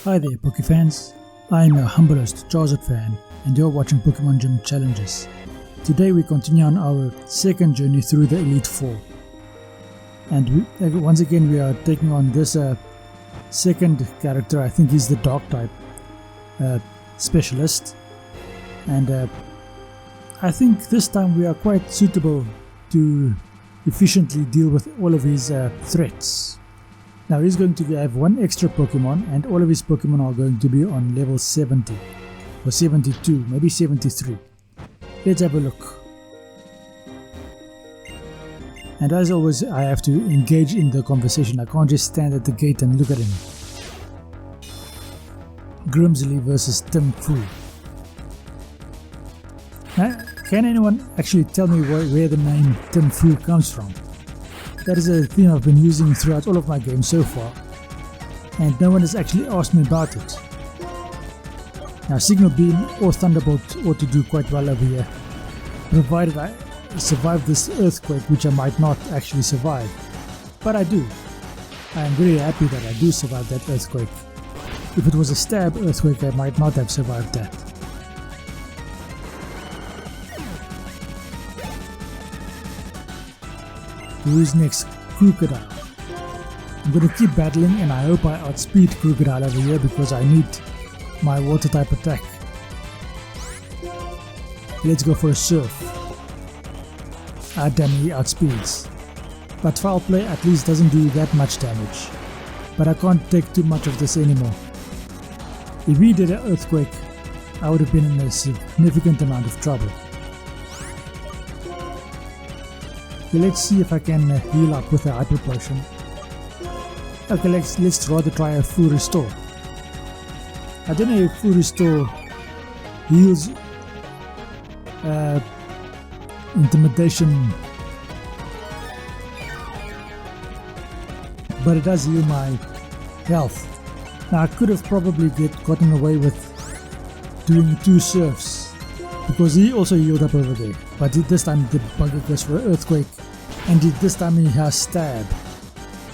Hi there Pokefans, I am your humble host Charizard fan and you're watching Pokemon Gym Challenges. Today we continue on our second journey through the Elite Four. And once again we are taking on this second character. I think he's the Dark type specialist. And I think this time we are quite suitable to efficiently deal with all of his threats. Now he's going to have one extra Pokemon and all of his Pokemon are going to be on level 70 or 72, maybe 73. Let's have a look. And as always I have to engage in the conversation. I can't just stand at the gate and look at him. Grimsley versus Tim Fu. Now, can anyone actually tell me where the name Tim Fu comes from? That is a theme I've been using throughout all of my games so far, and no one has actually asked me about it. Now Signal Beam or Thunderbolt ought to do quite well over here, provided I survive this earthquake, which I might not actually survive. But I do. I am very happy that I do survive that earthquake. If it was a stab earthquake I might not have survived that. Who's next? Crocodile. I'm going to keep battling and I hope I outspeed Crocodile over here because I need my water type attack. Let's go for a Surf. Damn, he outspeeds. But Foul Play at least doesn't do that much damage. But I can't take too much of this anymore. If he did an earthquake, I would have been in a significant amount of trouble. Okay, let's see if I can heal up with a Hyper Potion. Okay, let's rather try a Full Restore. I don't know if Full Restore heals Intimidation, but it does heal my health. Now I could have probably gotten away with doing 2 Surfs, because he also healed up over there, but this time the bugger goes for an Earthquake, and this time he has Stab.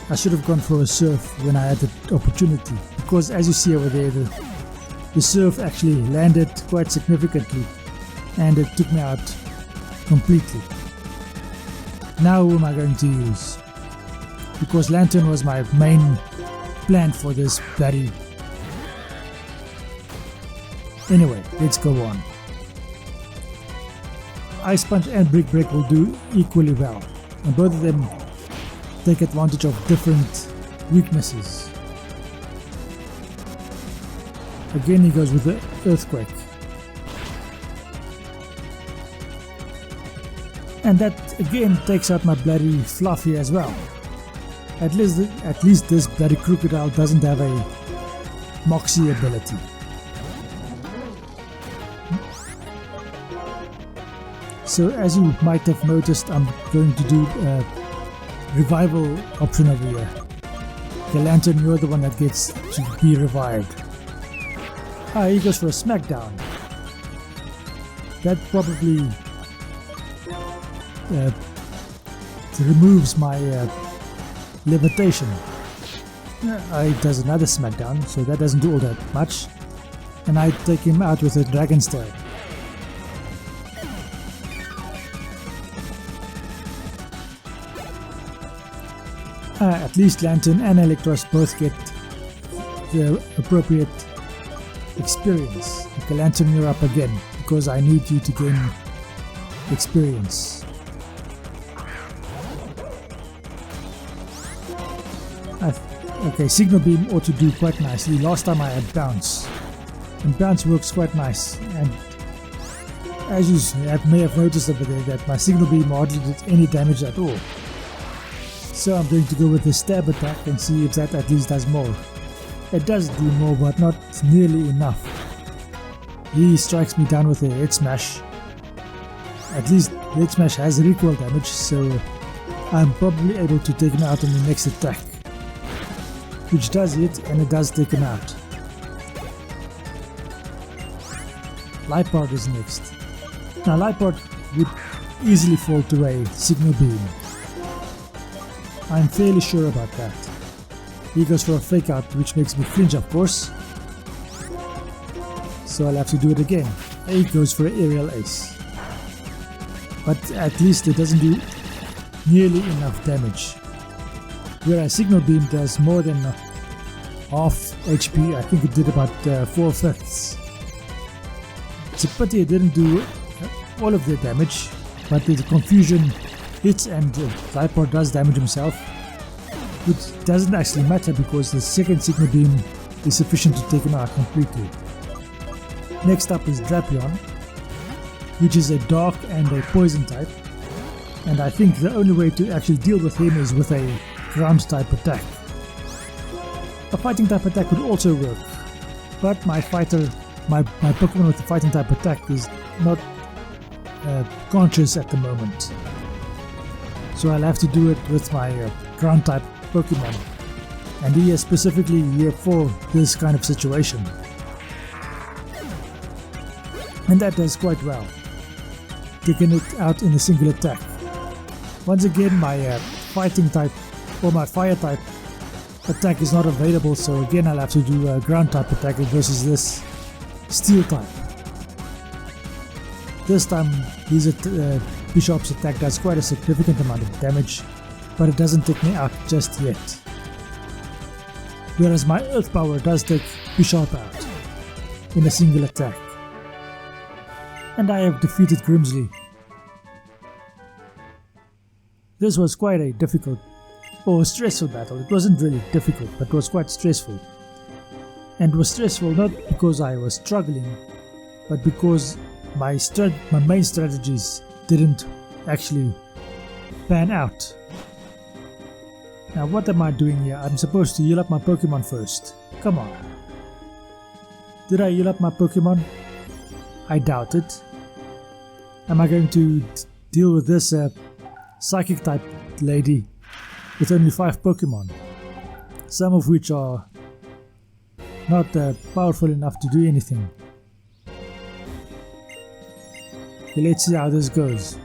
I should have gone for a Surf when I had the opportunity, because as you see over there, the Surf actually landed quite significantly, and it took me out completely. Now who am I going to use? Because Lantern was my main plan for this bloody... Anyway, let's go on. Ice Punch and Brick Break will do equally well, and both of them take advantage of different weaknesses. Again he goes with the Earthquake. And that again takes out my bloody Fluffy as well. At least this bloody Crocodile doesn't have a Moxie ability. So as you might have noticed, I'm going to do a revival option over here. The Lantern, you're the one that gets to be revived. He goes for a Smackdown. That probably removes my levitation. He does another Smackdown, so that doesn't do all that much. And I take him out with a Dragon's Tail. At least Lantern and Electros both get the appropriate experience. Okay, Lantern, you're up again, because I need you to gain experience. Okay, Signal Beam ought to do quite nicely. Last time I had Bounce, and Bounce works quite nice, and as you may have noticed over there that my Signal Beam hardly did any damage at all. So I'm going to go with the Stab attack and see if that at least does more. It does do more, but not nearly enough. He strikes me down with a Head Smash. At least Head Smash has recoil damage, so I'm probably able to take him out on the next attack. Which does hit, and it does take him out. Liepard is next. Now Liepard would easily fall to a Signal Beam. I'm fairly sure about that. He goes for a Fake Out, which makes me flinch, of course, so I'll have to do it again. It goes for an aerial ace. But at least it doesn't do nearly enough damage. Whereas Signal Beam does more than half HP. I think it did about 4/5. It's a pity it didn't do all of the damage, but the confusion hits and Typor does damage himself, which doesn't actually matter because the second Signal Beam is sufficient to take him out completely. Next up is Drapion, which is a dark and a poison type, and I think the only way to actually deal with him is with a ground type attack. A fighting type attack would also work, but my Pokemon with the fighting type attack is not conscious at the moment, so I'll have to do it with my ground type Pokemon, and he is specifically here for this kind of situation, and that does quite well, taking it out in a single attack. Once again, my fighting type or my fire type attack is not available, so again I'll have to do a ground type attack versus this steel type. This time his Bishop's attack does quite a significant amount of damage, but it doesn't take me out just yet. Whereas my Earth Power does take Bishop out in a single attack. And I have defeated Grimsley. This was quite a difficult or stressful battle. It wasn't really difficult, but it was quite stressful. And it was stressful not because I was struggling, but because my main strategies didn't actually pan out. Now what am I doing here? I'm supposed to heal up my Pokemon first. Come on. Did I heal up my Pokemon? I doubt it. Am I going to deal with this psychic type lady with only 5 Pokemon? Some of which are not powerful enough to do anything. Okay, let's see how this goes.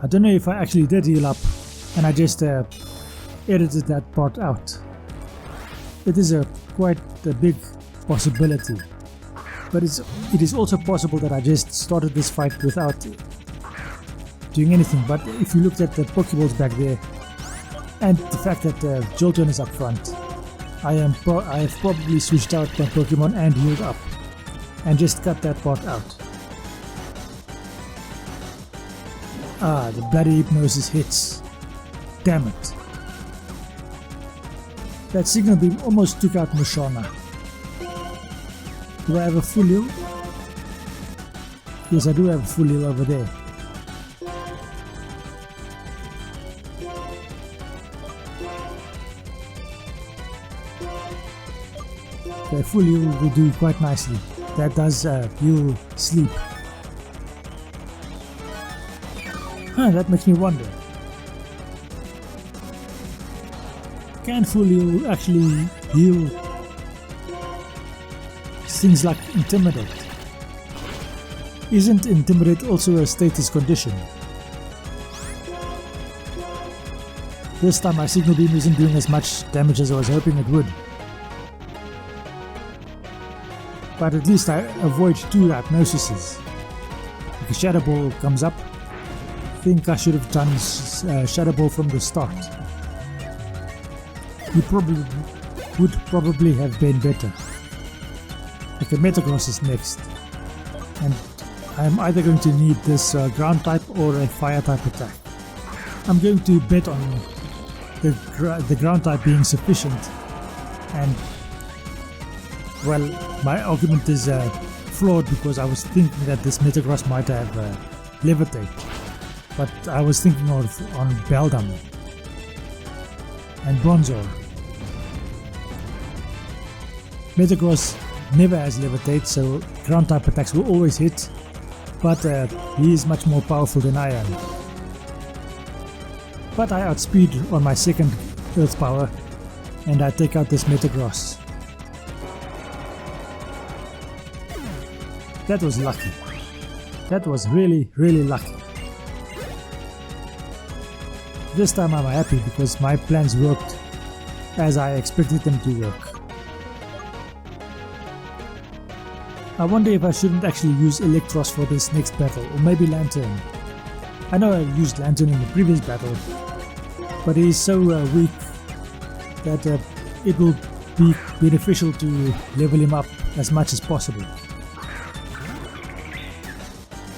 I don't know if I actually did heal up and I just edited that part out. It is quite a big possibility, but it is also possible that I just started this fight without doing anything. But if you looked at the Pokeballs back there and the fact that Jolteon is up front, I have probably switched out my Pokemon and healed up and just cut that part out. Ah, the bloody Hypnosis hits. Damn it. That Signal Beam almost took out Mushana. Do I have a full heal? Yes, I do have a full heal over there. The full heal will do quite nicely. That does heal sleep. That makes me wonder. Can full heal actually heal things like Intimidate? Isn't Intimidate also a status condition? This time my Signal Beam isn't doing as much damage as I was hoping it would. But at least I avoid 2 Hypnosises. If a Shadow Ball comes up, I think I should have done Shadow Ball from the start. It would probably have been better. Okay, Metagross is next, and I'm either going to need this ground type or a fire type attack. I'm going to bet on the ground type being sufficient, and well, my argument is flawed because I was thinking that this Metagross might have Levitate, but I was thinking on Beldum and Bronzor. Metagross never has Levitate, so ground type attacks will always hit, but he is much more powerful than I am. But I outspeed on my second Earth Power and I take out this Metagross. That was lucky. That was really, really lucky. This time I'm happy because my plans worked as I expected them to work. I wonder if I shouldn't actually use Electros for this next battle, or maybe Lantern. I know I used Lantern in the previous battle, but he is so weak that it will be beneficial to level him up as much as possible.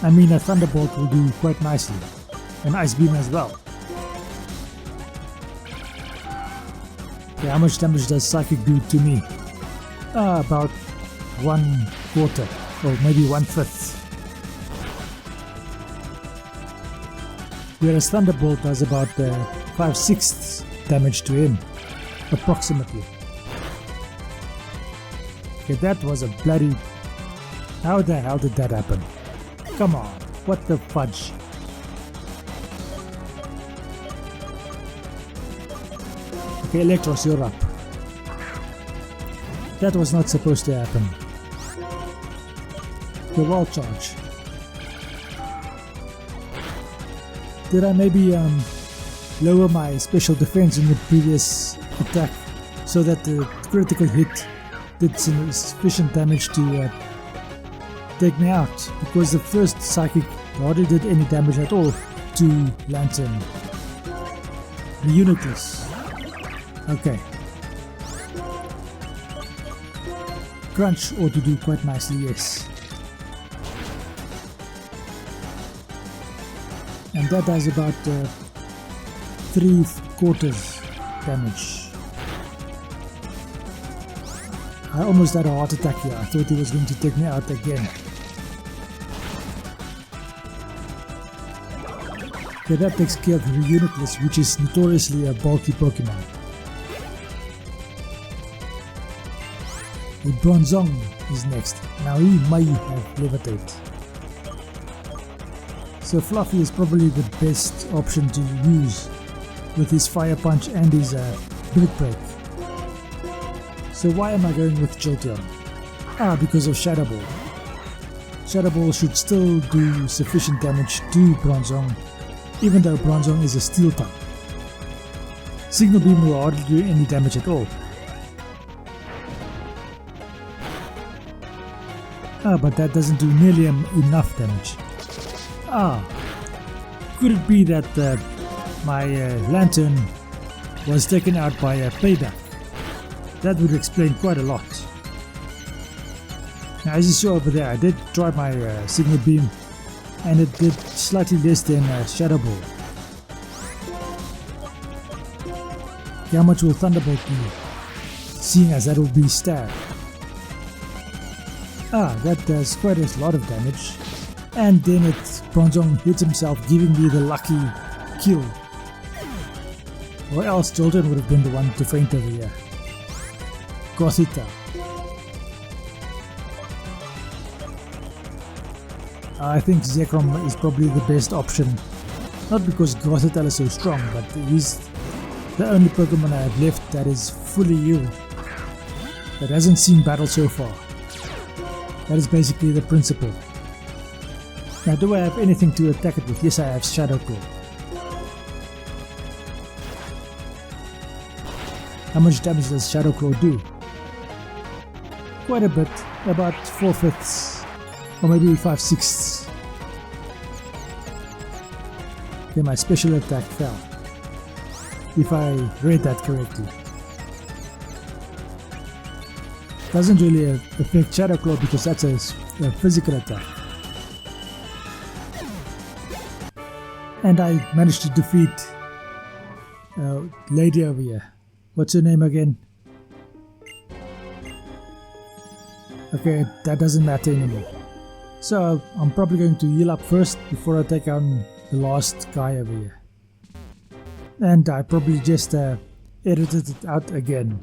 I mean, a Thunderbolt will do quite nicely, an Ice Beam as well. Okay, how much damage does Psychic do to me? About 1/4 or maybe 1/5. Whereas Thunderbolt does about 5/6 damage to him, approximately. Okay, that was a bloody... How the hell did that happen? Come on, what the fudge? Okay, Electros, you're up. That was not supposed to happen. The wall charge. Did I maybe lower my special defense in the previous attack so that the critical hit did some sufficient damage to take me out? Because the first Psychic hardly did any damage at all to Lantern. The Unitless. Okay. Crunch ought to do quite nicely, yes. And that does about 3/4 damage. I almost had a heart attack here. I thought he was going to take me out again. Okay, that takes care of the Unitless, which is notoriously a bulky Pokemon. The Bronzong is next. Now he may have Levitate. So Fluffy is probably the best option to use with his Fire Punch and his Bullet Break. So why am I going with Jolteon? Because of Shadow Ball. Shadow Ball should still do sufficient damage to Bronzong, even though Bronzong is a Steel type. Signal Beam will hardly do any damage at all. But that doesn't do nearly enough damage. Could it be that my Lantern was taken out by a Payback? That would explain quite a lot. Now, as you saw over there, I did try my Signal Beam and it did slightly less than Shadow Ball. Okay, how much will Thunderbolt do? Seeing as that will be Stab. That does quite a lot of damage. And then Bronzong hits himself, giving me the lucky kill. Or else Jolteon would have been the one to faint over here. Gothita. I think Zekrom is probably the best option. Not because Gothita is so strong, but he's the only Pokemon I have left that is fully healed. That hasn't seen battle so far. That is basically the principle. Now, do I have anything to attack it with? Yes, I have Shadow Claw. How much damage does Shadow Claw do? Quite a bit, about 4/5, or maybe 5/6. Okay, my special attack fell, if I read that correctly. Doesn't really affect Shadow Claw because that's a physical attack. And I managed to defeat lady over here. What's her name again? Okay, that doesn't matter anymore. So I'm probably going to heal up first before I take on the last guy over here. And I probably just edited it out again.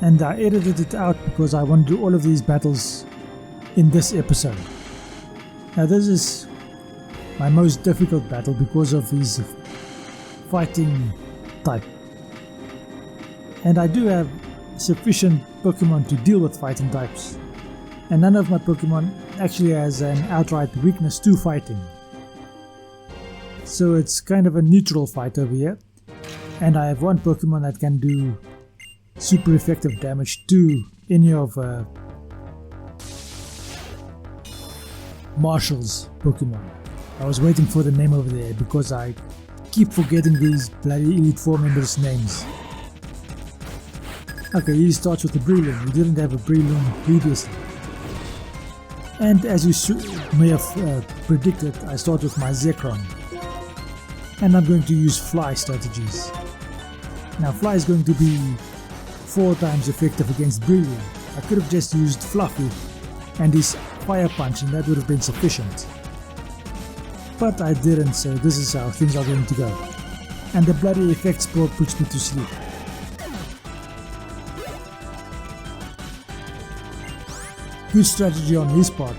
And I edited it out because I want to do all of these battles in this episode. Now this is my most difficult battle because of his fighting type. And I do have sufficient Pokemon to deal with fighting types. And none of my Pokemon actually has an outright weakness to fighting. So it's kind of a neutral fight over here. And I have one Pokemon that can do super effective damage to any of Marshall's Pokemon. I was waiting for the name over there because I keep forgetting these bloody Elite Four members' names. Okay, he starts with the Breloom. He didn't have a Breloom previously. And as you may have predicted, I start with my Zekrom. And I'm going to use Fly strategies. Now Fly is going to be 4 times effective against Breloom. I could have just used Fluffy and his Fire Punch and that would have been sufficient. But I didn't, so this is how things are going to go. And the bloody effect spore puts me to sleep. Good strategy on his part.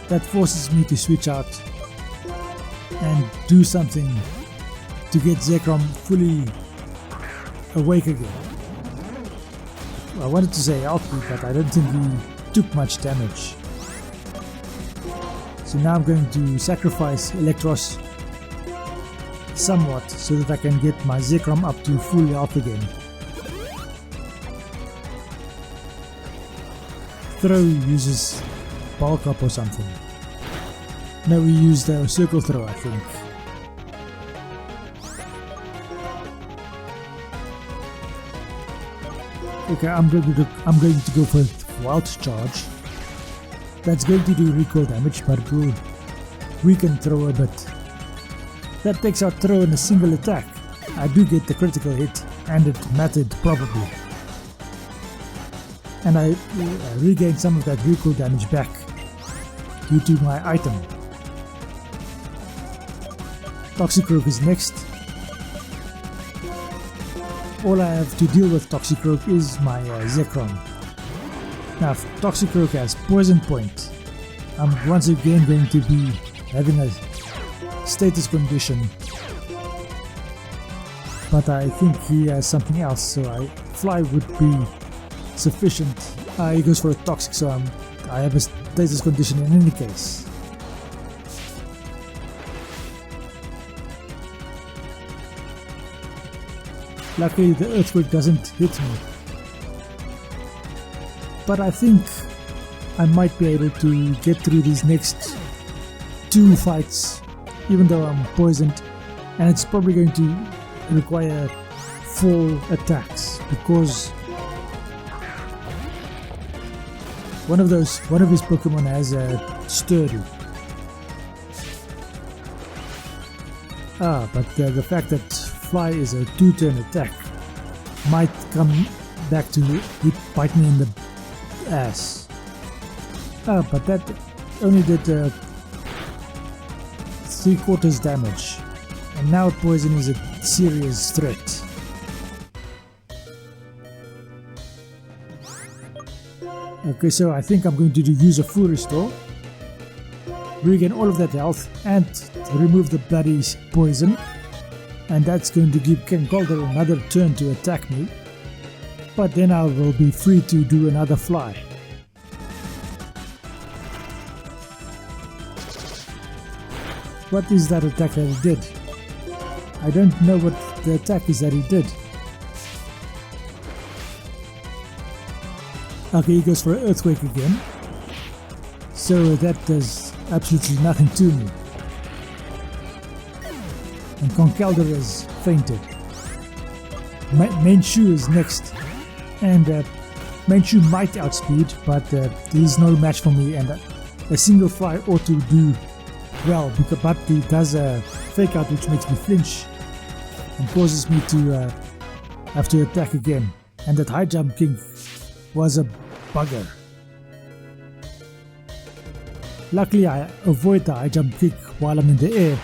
That forces me to switch out and do something to get Zekrom fully awake again. I wanted to say healthy, but I don't think he took much damage. So now I'm going to sacrifice Electros somewhat so that I can get my Zekrom up to full health again. Throw uses bulk up or something. No, we used a circle throw, I think. Okay, I'm going to go for Wild Charge. That's going to do recoil damage, but it will weaken Throw a bit. That takes out Throw in a single attack. I do get the critical hit, and it mattered probably. And I regain some of that recoil damage back due to my item. Toxicroak is next. All I have to deal with Toxicroak is my Zekrom. Now if Toxicroak has Poison Point, I'm once again going to be having a status condition. But I think he has something else, so Fly would be sufficient. He goes for a Toxic, so I have a status condition in any case. Luckily the Earthquake doesn't hit me. But I think I might be able to get through these next 2 fights, even though I'm poisoned, and it's probably going to require 4 attacks because one of his Pokemon has a Sturdy. But the fact that Fly is a 2-turn attack might come back to bite me in the ass. But that only did 3/4 damage, and now poison is a serious threat. Okay, so I think I'm going to use a full restore, regain all of that health and remove the bloody poison, and that's going to give Ken Calder another turn to attack me, but then I will be free to do another Fly. What is that attack that he did? I don't know what the attack is that he did. Okay, he goes for an Earthquake again, so that does absolutely nothing to me. And Conkeldurr has fainted. Manchu is next, and Manchu might outspeed, but he's no match for me, and a single Fly ought to do well, but he does a fake out which makes me flinch and causes me to have to attack again, and that high jump king was a bugger. Luckily I avoid the high jump kick while I'm in the air.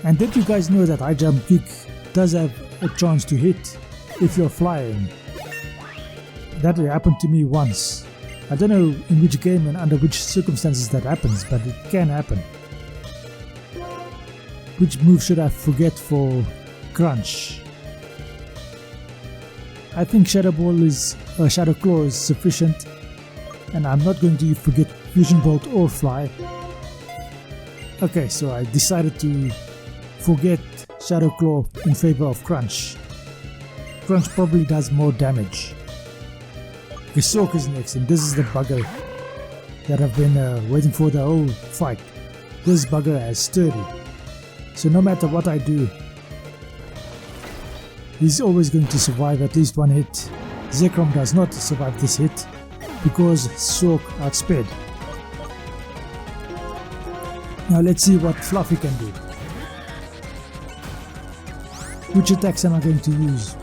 And did you guys know that high jump kick does have a chance to hit if you're flying? That happened to me once. I don't know in which game and under which circumstances that happens, but it can happen. Which move should I forget for Crunch? I think Shadow Claw is sufficient, and I'm not going to forget Fusion Bolt or Fly. Okay, so I decided to forget Shadow Claw in favor of Crunch. Crunch probably does more damage. Gisork is next, and this is the bugger. that have been waiting for the whole fight. This bugger has sturdy. So no matter what I do, he's always going to survive at least one hit. Zekrom does not survive this hit because Sork outsped. Now let's see what Fluffy can do. Which attacks am I going to use?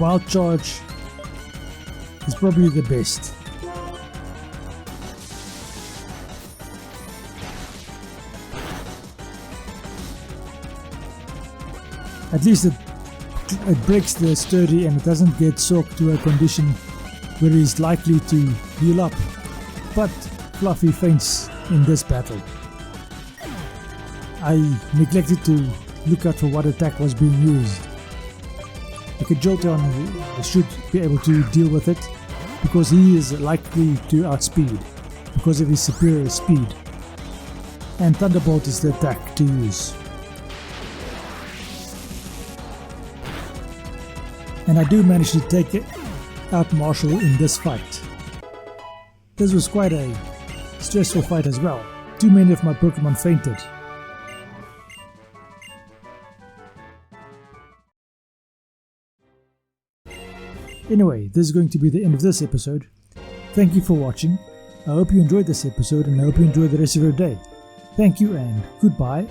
Wild Charge is probably the best. At least it breaks the sturdy and it doesn't get Sork to a condition where he's likely to heal up. But Fluffy faints in this battle. I neglected to look out for what attack was being used. Okay, Jolteon should be able to deal with it because he is likely to outspeed because of his superior speed. And Thunderbolt is the attack to use. And I do manage to take out Marshall in this fight. This was quite a stressful fight as well. Too many of my Pokemon fainted. Anyway, this is going to be the end of this episode. Thank you for watching. I hope you enjoyed this episode and I hope you enjoy the rest of your day. Thank you and goodbye.